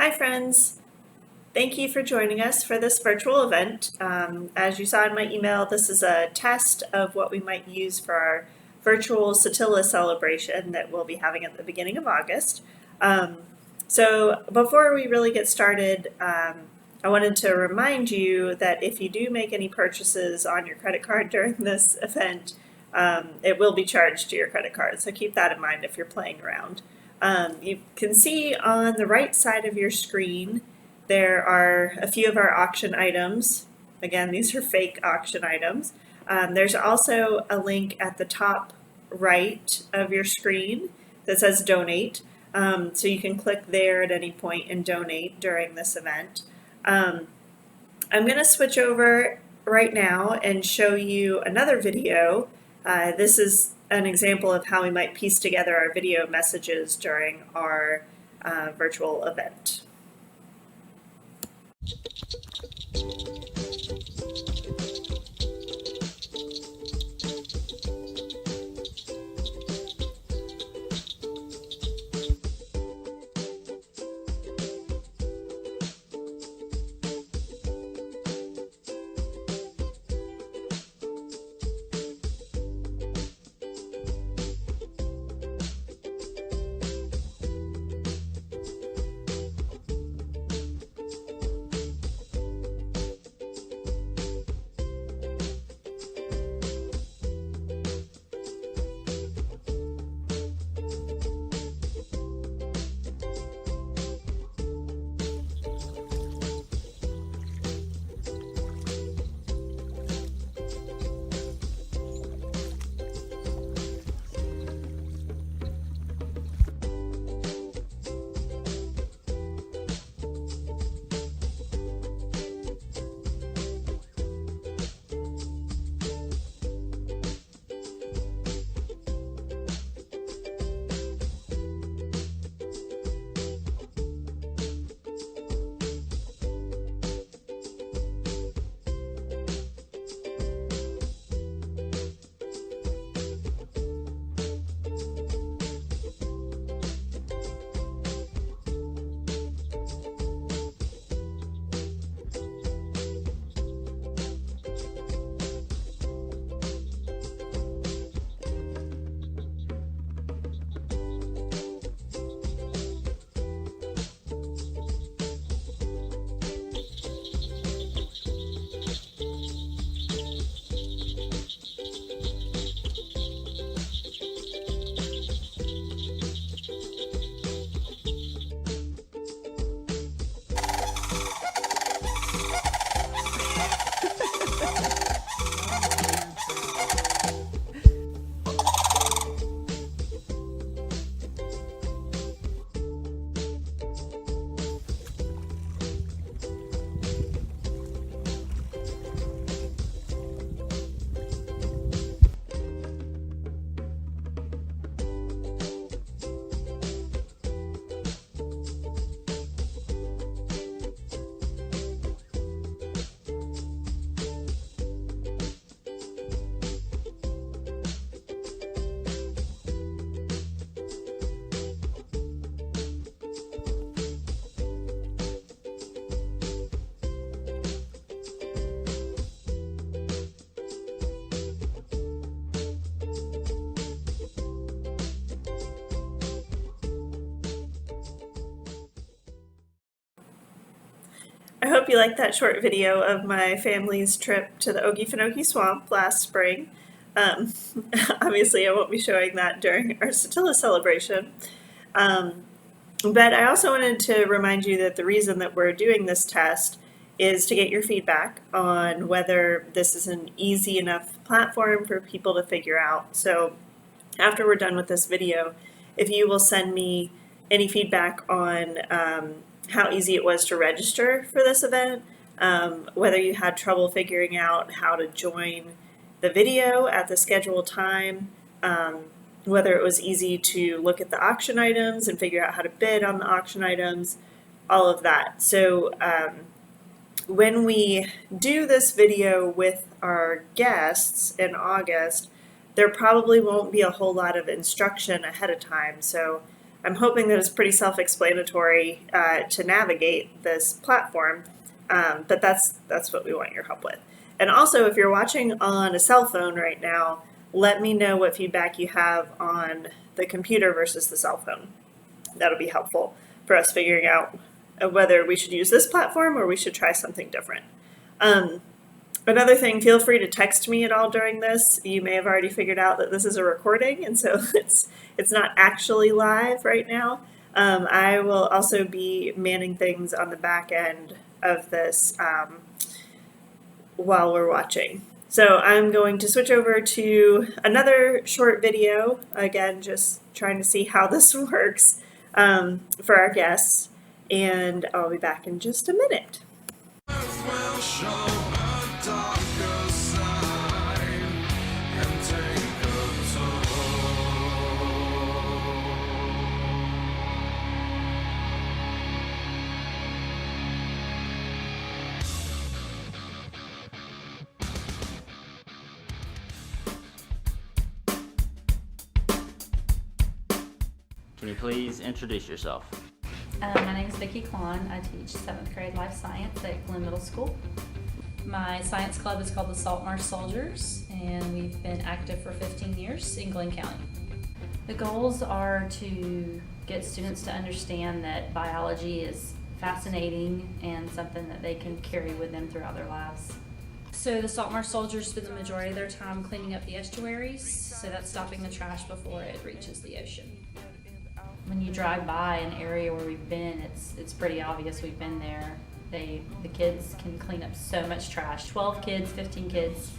Hi friends, thank you for joining us for this virtual event. As you saw in my email, this is a test of what we might use for our virtual Satilla celebration that we'll be having at the beginning of August. So before we really get started, I wanted to remind you that if you do make any purchases on your credit card during this event, it will be charged to your credit card, so keep that in mind if you're playing around. You can see on the right side of your screen there are a few of our auction items. Again, these are fake auction items. There's also a link at the top right of your screen that says donate. So you can click there at any point and donate during this event. I'm going to switch over right now and show you another video. This is an example of how we might piece together our video messages during our virtual event. I hope you liked that short video of my family's trip to the Okefenokee Swamp last spring. Um, Obviously, I won't be showing that during our Satilla celebration. But I also wanted to remind you that the reason that we're doing this test is to get your feedback on whether this is an easy enough platform for people to figure out. So after we're done with this video, if you will send me any feedback on how easy it was to register for this event, whether you had trouble figuring out how to join the video at the scheduled time, whether it was easy to look at the auction items and figure out how to bid on the auction items, all of that. So when we do this video with our guests in August, there probably won't be a whole lot of instruction ahead of time. So I'm hoping that it's pretty self-explanatory to navigate this platform, but that's what we want your help with. And also, if you're watching on a cell phone right now, let me know what feedback you have on the computer versus the cell phone. That'll be helpful for us figuring out whether we should use this platform or we should try something different. Another thing, feel free to text me at all during this. You may have already figured out that this is a recording, and so it's not actually live right now. I will also be manning things on the back end of this while we're watching. So I'm going to switch over to another short video, again, just trying to see how this works for our guests, and I'll be back in just a minute. Can you please introduce yourself? My name is Vicki Klon. I teach 7th grade life science at Glenn Middle School. My science club is called the Saltmarsh Soldiers, and we've been active for 15 years in Glenn County. The goals are to get students to understand that biology is fascinating and something that they can carry with them throughout their lives. So the Saltmarsh Soldiers spend the majority of their time cleaning up the estuaries, so that's stopping the trash before it reaches the ocean. When you drive by an area where we've been, it's pretty obvious we've been there. The kids can clean up so much trash. 12 kids, 15 kids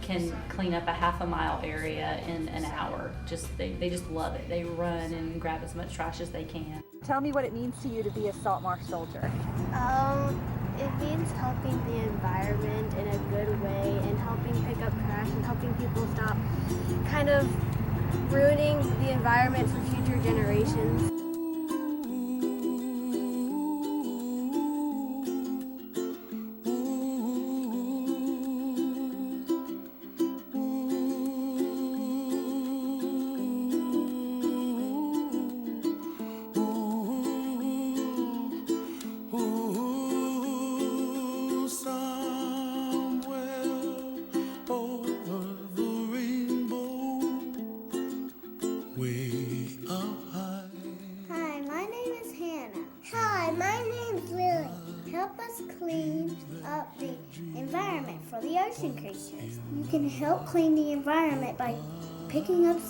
can clean up a half a mile area in an hour. They just love it. They run and grab as much trash as they can. Tell me what it means to you to be a Saltmarsh soldier. It means helping the environment in a good way and helping pick up trash and helping people stop kind of ruining the environment for future generations. Help us clean up the environment for the ocean creatures. You can help clean the environment by picking up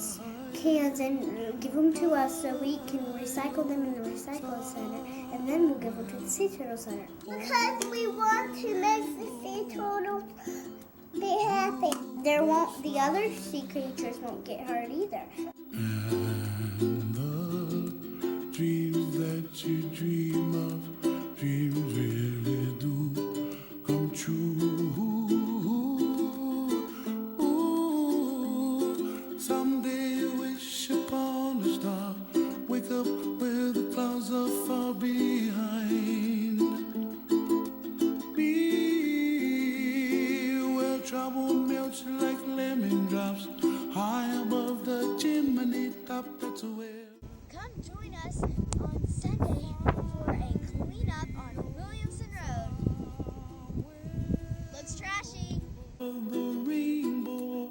cans and give them to us so we can recycle them in the recycle center, and then we'll give them to the sea turtle center. Because we want to make the sea turtles be happy. The other sea creatures won't get hurt either. And the dreams that you dream of, dreams really do come true. Ooh, someday you wish upon a star, wake up where the clouds are far behind. Be where trouble melts like lemon drops, high above the chimney top. That's where. Come join us on Sunday for a cleanup on Williamson Road. Looks trashy. The rainbow,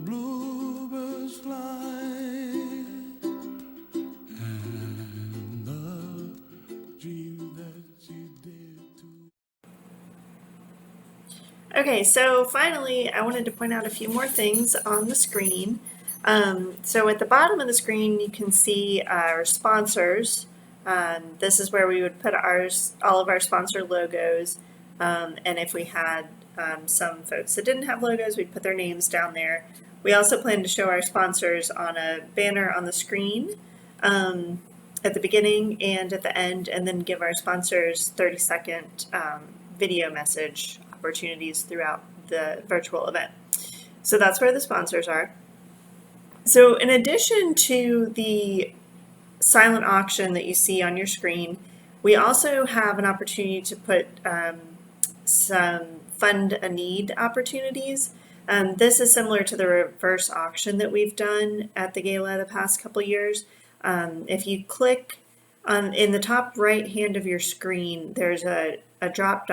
bluebirds fly, and the dream that you did to. Okay, so finally, I wanted to point out a few more things on the screen. So at the bottom of the screen, you can see our sponsors. This is where we would put all of our sponsor logos. And if we had some folks that didn't have logos, we'd put their names down there. We also plan to show our sponsors on a banner on the screen at the beginning and at the end, and then give our sponsors 30-second video message opportunities throughout the virtual event. So that's where the sponsors are. So in addition to the silent auction that you see on your screen, we also have an opportunity to put some fund a need opportunities. This is similar to the reverse auction that we've done at the gala the past couple years. If you click in the top right hand of your screen, there's a drop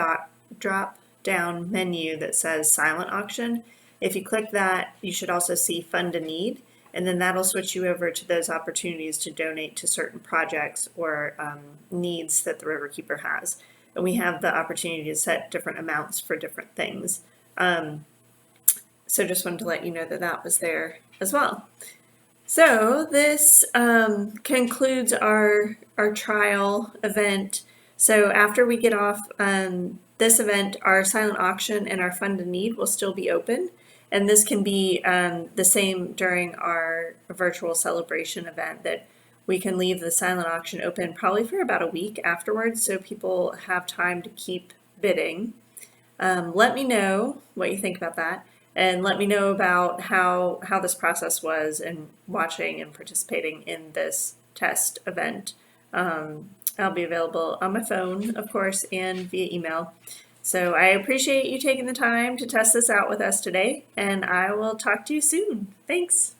down menu that says silent auction. If you click that, you should also see fund a need, and then that'll switch you over to those opportunities to donate to certain projects or needs that the Riverkeeper has. And we have the opportunity to set different amounts for different things. So just wanted to let you know that that was there as well. So this concludes our trial event. So after we get off this event, our silent auction and our fund a need will still be open. And this can be the same during our virtual celebration event, that we can leave the silent auction open probably for about a week afterwards, so people have time to keep bidding. Let me know what you think about that, and let me know about how this process was and watching and participating in this test event. I'll be available on my phone, of course, and via email. So I appreciate you taking the time to test this out with us today, and I will talk to you soon. Thanks.